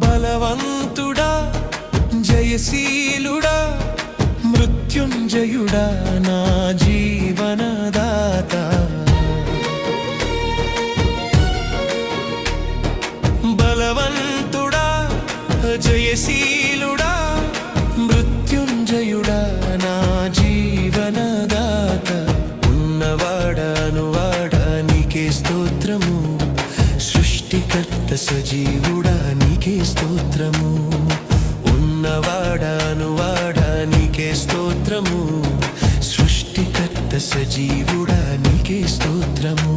బలవంతుడా జయశీలుడా మృత్యుంజయుడా నా జీవనదాత బలవంతుడా జయశీలుడా మృత్యుంజయుడా నా జీవనదాత ఉన్నవాడా నీకే స్తోత్రము సృష్టికర్త సజీవుడా నీకే స్తోత్రము ఉన్నవాడా నీకే స్తోత్రము సృష్టికర్త సజీవుడా నీకే స్తోత్రము